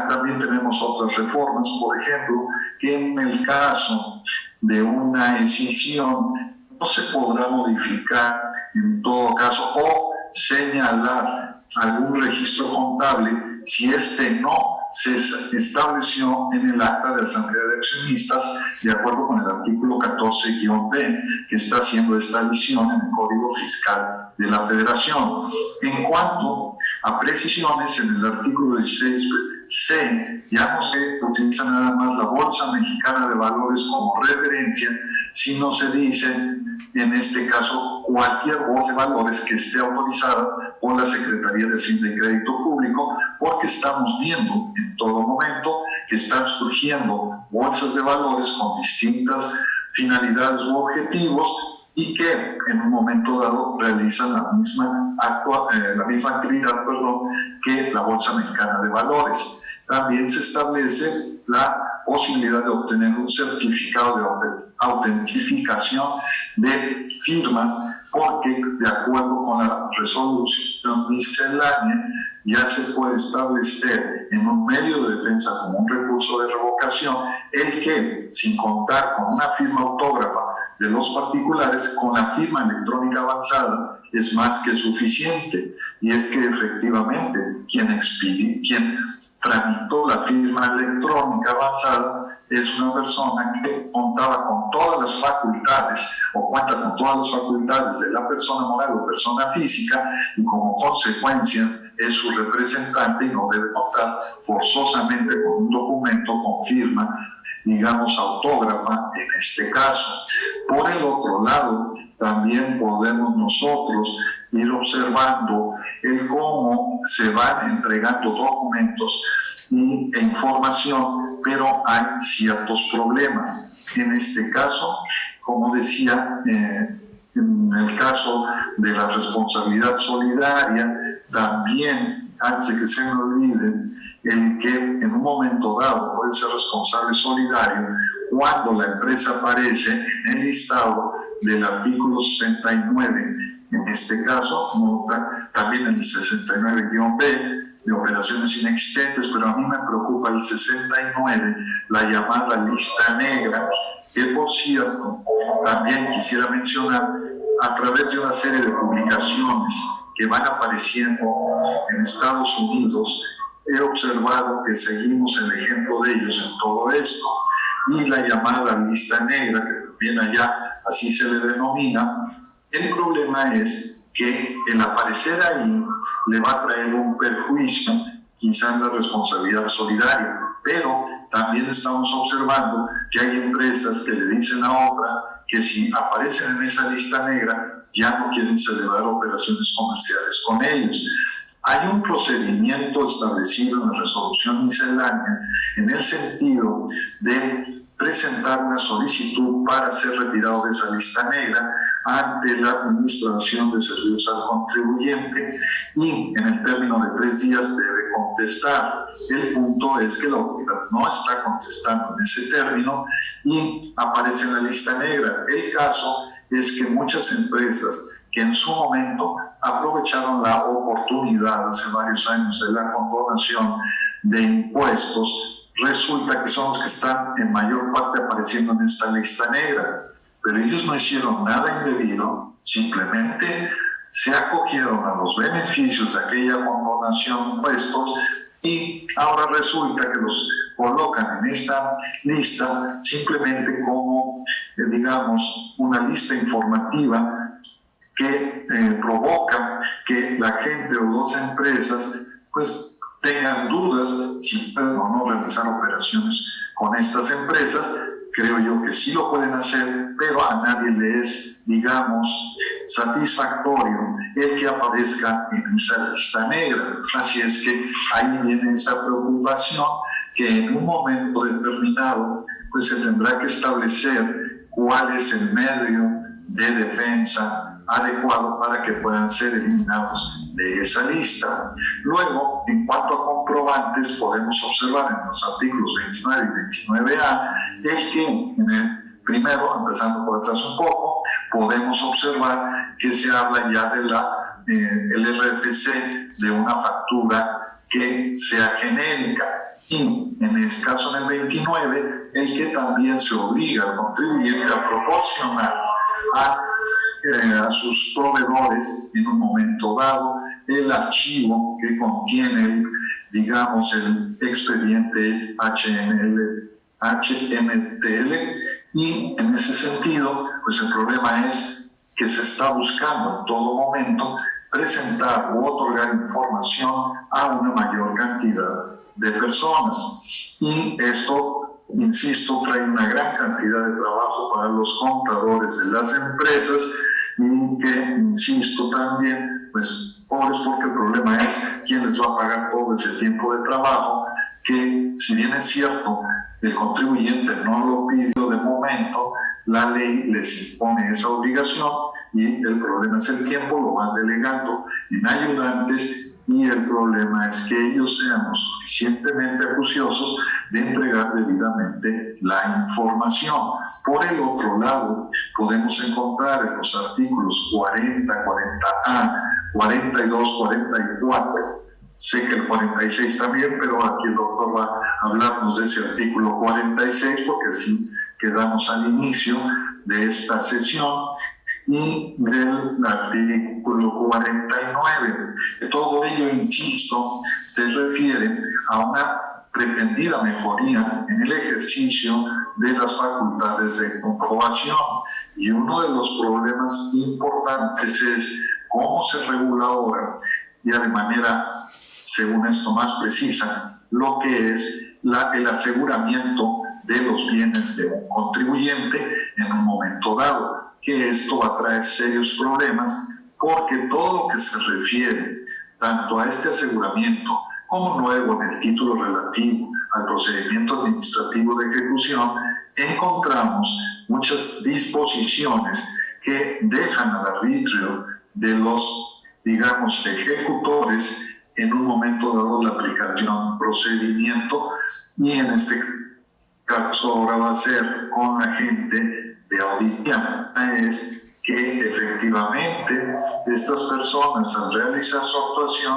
Speaker 8: también tenemos otras reformas, por ejemplo, que en el caso de una escisión no se podrá modificar en todo caso o señalar algún registro contable si este no se estableció en el acta de asamblea de accionistas de acuerdo con el artículo 14-B que está haciendo esta adición en el Código Fiscal de la Federación. En cuanto a precisiones, en el artículo 16C ya no se utiliza nada más la Bolsa Mexicana de Valores como referencia, sino se dice en este caso cualquier bolsa de valores que esté autorizada por la Secretaría de Hacienda y Crédito Público, porque estamos viendo en todo momento que están surgiendo bolsas de valores con distintas finalidades u objetivos y que en un momento dado realizan la misma actividad que la Bolsa Mexicana de Valores. También se establece la posibilidad de obtener un certificado de autentificación de firmas, porque de acuerdo con la resolución miscelánea ya se puede establecer en un medio de defensa como un recurso de revocación el que, sin contar con una firma autógrafa de los particulares, con la firma electrónica avanzada es más que suficiente. Y es que efectivamente quien tramitó la firma electrónica avanzada es una persona que contaba con todas las facultades o cuenta con todas las facultades de la persona moral o persona física, y como consecuencia es su representante y no debe contar forzosamente con un documento con firma, digamos, autógrafa en este caso. Por el otro lado, también podemos nosotros ir observando el cómo se van entregando documentos e información, pero hay ciertos problemas. En este caso, como decía, en el caso de la responsabilidad solidaria, también, antes de que se me olvide, el que en un momento dado puede ser responsable solidario cuando la empresa aparece en el listado del artículo 69, en este caso, también el 69-B, de operaciones inexistentes, pero a mí me preocupa el 69, la llamada lista negra, que por cierto, también quisiera mencionar, a través de una serie de publicaciones que van apareciendo en Estados Unidos, he observado que seguimos el ejemplo de ellos en todo esto, y la llamada lista negra, que también allá así se le denomina. El problema es que el aparecer ahí le va a traer un perjuicio, quizá en la responsabilidad solidaria, pero también estamos observando que hay empresas que le dicen a otra que si aparecen en esa lista negra ya no quieren celebrar operaciones comerciales con ellos. Hay un procedimiento establecido en la resolución miscelánea en el sentido de presentar una solicitud para ser retirado de esa lista negra ante la Administración de Servicios al Contribuyente, y en el término de 3 días debe contestar. El punto es que la autoridad no está contestando en ese término y aparece en la lista negra. El caso es que muchas empresas que en su momento aprovecharon la oportunidad hace varios años de la condonación de impuestos, resulta que son los que están en mayor parte apareciendo en esta lista negra, pero ellos no hicieron nada indebido, simplemente se acogieron a los beneficios de aquella condonación de impuestos y ahora resulta que los colocan en esta lista simplemente como, digamos, una lista informativa que provoca que la gente o las empresas pues tengan dudas si pueden o no realizar operaciones con estas empresas. Creo yo que sí lo pueden hacer, pero a nadie le es, digamos, satisfactorio el que aparezca en esa lista negra. Así es que ahí viene esa preocupación que en un momento determinado pues se tendrá que establecer cuál es el medio de defensa adecuado para que puedan ser eliminados de esa lista. Luego, en cuanto a comprobantes, podemos observar en los artículos 29 y 29A el que, primero, empezando por atrás un poco, podemos observar que se habla ya de el RFC de una factura que sea genérica. Y en este caso, en el 29, el que también se obliga al contribuyente a proporcionar a sus proveedores en un momento dado el archivo que contiene, digamos, el expediente HMTL, y en ese sentido, pues el problema es que se está buscando en todo momento presentar u otorgar información a una mayor cantidad de personas, y esto, insisto, trae una gran cantidad de trabajo para los contadores de las empresas, y que, insisto, también, pues, pobres, porque el problema es quién les va a pagar todo ese tiempo de trabajo, que, si bien es cierto, el contribuyente no lo pidió de momento, la ley les impone esa obligación, y el problema es el tiempo, lo van delegando en ayudantes, y el problema es que ellos sean lo suficientemente acuciosos de entregar debidamente la información. Por el otro lado, podemos encontrar en los artículos 40, 40A, 42, 44, sé que el 46 también, pero aquí el doctor va a hablarnos de ese artículo 46, porque así quedamos al inicio de esta sesión, y del artículo 49. Todo ello, insisto, se refiere a una pretendida mejoría en el ejercicio de las facultades de comprobación, y uno de los problemas importantes es cómo se regula ahora, ya de manera, según esto, más precisa, lo que es el aseguramiento de los bienes de un contribuyente en un momento dado, que esto va a traer serios problemas, porque todo lo que se refiere tanto a este aseguramiento como luego en el título relativo al procedimiento administrativo de ejecución, encontramos muchas disposiciones que dejan al arbitrio de los, digamos, ejecutores en un momento dado la aplicación procedimiento, y en este caso ahora va a ser con la gente de auditoría, es que efectivamente estas personas, al realizar su actuación,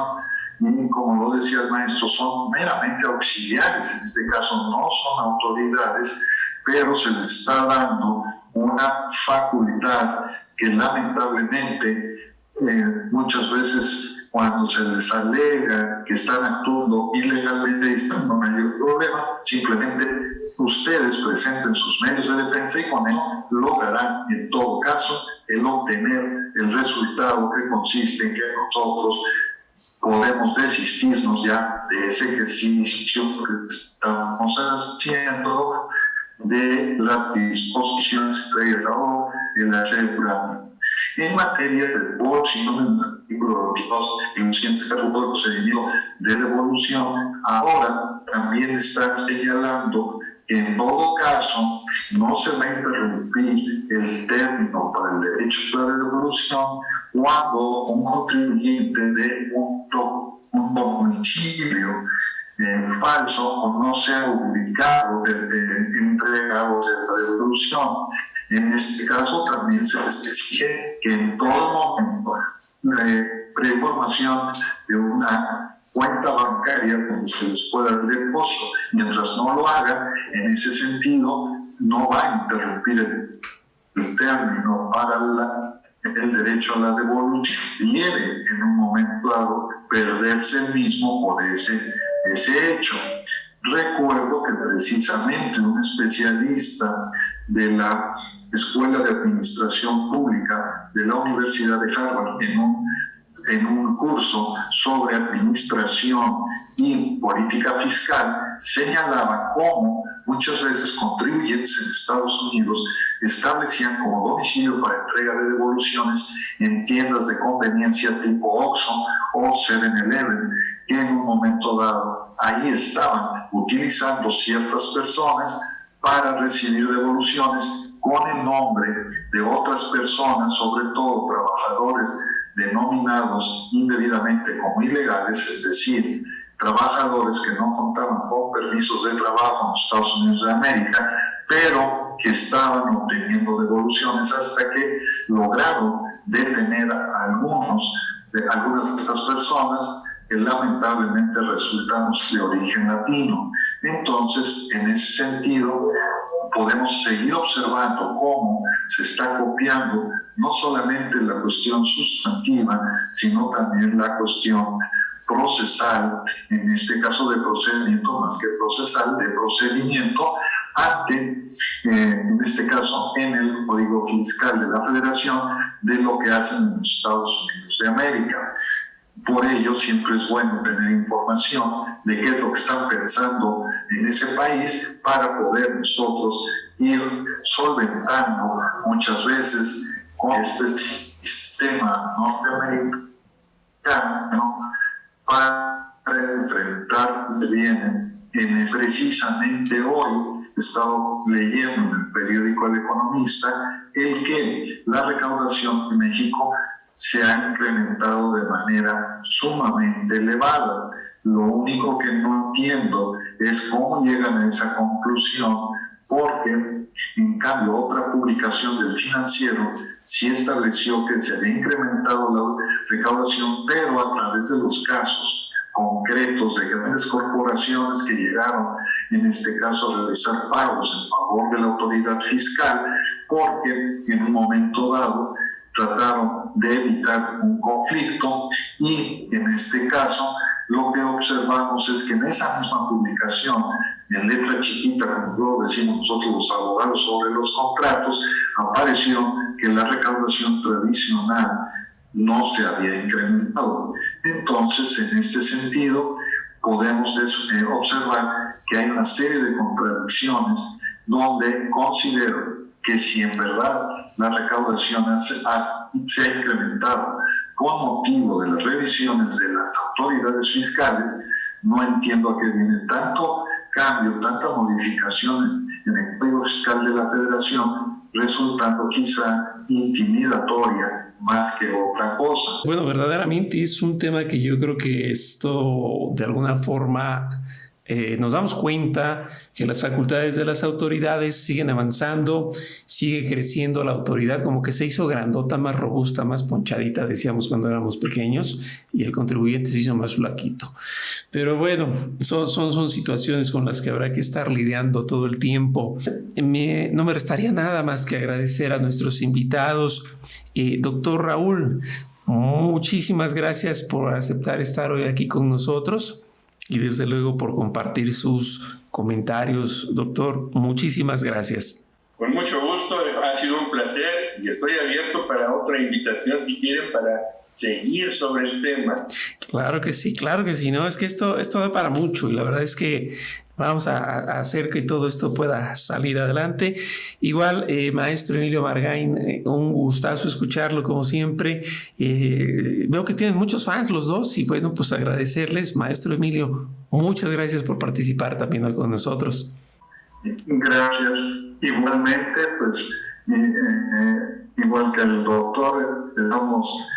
Speaker 8: y como lo decía el maestro, son meramente auxiliares, en este caso no son autoridades, pero se les está dando una facultad que lamentablemente muchas veces, cuando se les alega que están actuando ilegalmente, no hay ningún problema, simplemente ustedes presenten sus medios de defensa y con eso lograrán en todo caso el obtener el resultado, que consiste en que nosotros podemos desistirnos ya de ese ejercicio que estamos haciendo de las disposiciones previas a el aseguramiento. En materia de devolución, en el artículo 22, en el siguiente estatuto del procedimiento de devolución, ahora también está señalando que en todo caso no se va a interrumpir el término para el derecho a la devolución cuando un contribuyente de un domicilio falso o no sea ubicado entregado de la devolución. En este caso también se les exige que en todo momento preinformación de una cuenta bancaria donde se les pueda dar el depósito. Mientras no lo hagan, en ese sentido no va a interrumpir el término para el derecho a la devolución. Debe en un momento dado perderse el mismo por ese hecho. Recuerdo que precisamente un especialista de la Escuela de Administración Pública de la Universidad de Harvard, en un en un curso sobre administración y política fiscal, señalaba cómo muchas veces contribuyentes en Estados Unidos establecían como domicilio para entrega de devoluciones en tiendas de conveniencia tipo Oxxo o 7-Eleven, que en un momento dado ahí estaban utilizando ciertas personas para recibir devoluciones con el nombre de otras personas, sobre todo trabajadores denominados indebidamente como ilegales, es decir, trabajadores que no contaban con permisos de trabajo en los Estados Unidos de América, pero que estaban obteniendo devoluciones hasta que lograron detener a algunas de estas personas que lamentablemente resultan de origen latino. Entonces, en ese sentido, podemos seguir observando cómo se está copiando no solamente la cuestión sustantiva, sino también la cuestión procesal, en este caso de procedimiento más que procesal, de procedimiento ante, en este caso, en el Código Fiscal de la Federación, de lo que hacen en los Estados Unidos de América. Por ello, siempre es bueno tener información de qué es lo que están pensando en ese país para poder nosotros ir solventando muchas veces con este sistema norteamericano para enfrentar lo que viene. Precisamente hoy he estado leyendo en el periódico El Economista el que la recaudación en México se ha incrementado de manera sumamente elevada. Lo único que no entiendo es cómo llegan a esa conclusión, porque en cambio otra publicación del Financiero sí estableció que se había incrementado la recaudación, pero a través de los casos concretos de grandes corporaciones que llegaron, en este caso, a realizar pagos en favor de la autoridad fiscal, porque en un momento dado trataron de evitar un conflicto y en este caso lo que observamos es que en esa misma publicación, en letra chiquita, como luego decimos nosotros los abogados sobre los contratos, apareció que la recaudación tradicional no se había incrementado. Entonces, en este sentido, podemos observar que hay una serie de contradicciones donde considero que si en verdad la recaudación se ha incrementado con motivo de las revisiones de las autoridades fiscales, no entiendo a qué viene tanto cambio, tanta modificación en el Código Fiscal de la Federación, resultando quizá intimidatoria más que otra cosa.
Speaker 1: Bueno, verdaderamente es un tema que yo creo que esto de alguna forma nos damos cuenta que las facultades de las autoridades siguen avanzando, sigue creciendo la autoridad, como que se hizo grandota, más robusta, más ponchadita, decíamos cuando éramos pequeños, y el contribuyente se hizo más flaquito. Pero bueno, son situaciones con las que habrá que estar lidiando todo el tiempo. No me restaría nada más que agradecer a nuestros invitados. Doctor Raúl, muchísimas gracias por aceptar estar hoy aquí con nosotros. Y desde luego por compartir sus comentarios. Doctor, muchísimas gracias.
Speaker 9: Con mucho gusto, ha sido un placer y estoy abierto para otra invitación si quieren para seguir sobre el tema.
Speaker 1: Claro que sí, no, es que esto da para mucho y la verdad es que vamos a hacer que todo esto pueda salir adelante. Igual, maestro Emilio Margain, un gustazo escucharlo como siempre. Veo que tienen muchos fans los dos y bueno, pues agradecerles. Maestro Emilio, muchas gracias por participar también hoy con nosotros.
Speaker 8: Gracias. Igualmente, pues, igual que el doctor, estamos,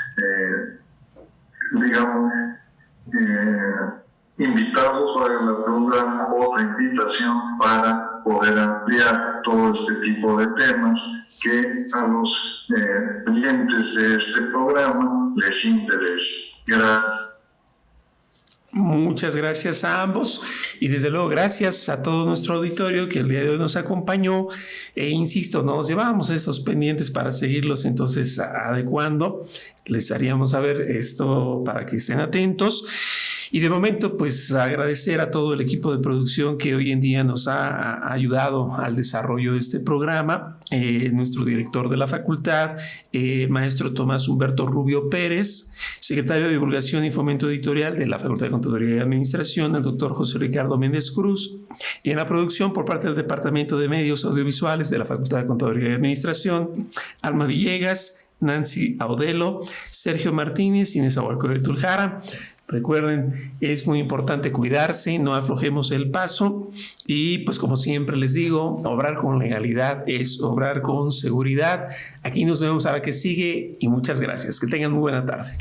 Speaker 8: invitados para la segunda otra invitación para poder ampliar todo este tipo de temas que a los clientes de este programa les interesa. Gracias.
Speaker 1: Muchas gracias a ambos y desde luego gracias a todo nuestro auditorio que el día de hoy nos acompañó e insisto, nos llevamos esos pendientes para seguirlos entonces adecuando. Les haríamos saber esto para que estén atentos. Y de momento, pues agradecer a todo el equipo de producción que hoy en día nos ha ayudado al desarrollo de este programa, nuestro director de la facultad, maestro Tomás Humberto Rubio Pérez, secretario de Divulgación y Fomento Editorial de la Facultad de Contaduría y Administración, el doctor José Ricardo Méndez Cruz, y en la producción por parte del Departamento de Medios Audiovisuales de la Facultad de Contaduría y Administración, Alma Villegas, Nancy Audelo, Sergio Martínez, Inés Ahualco de Tuljara. Recuerden, es muy importante cuidarse, no aflojemos el paso y pues como siempre les digo, obrar con legalidad es obrar con seguridad. Aquí nos vemos a la que sigue y muchas gracias. Que tengan muy buena tarde.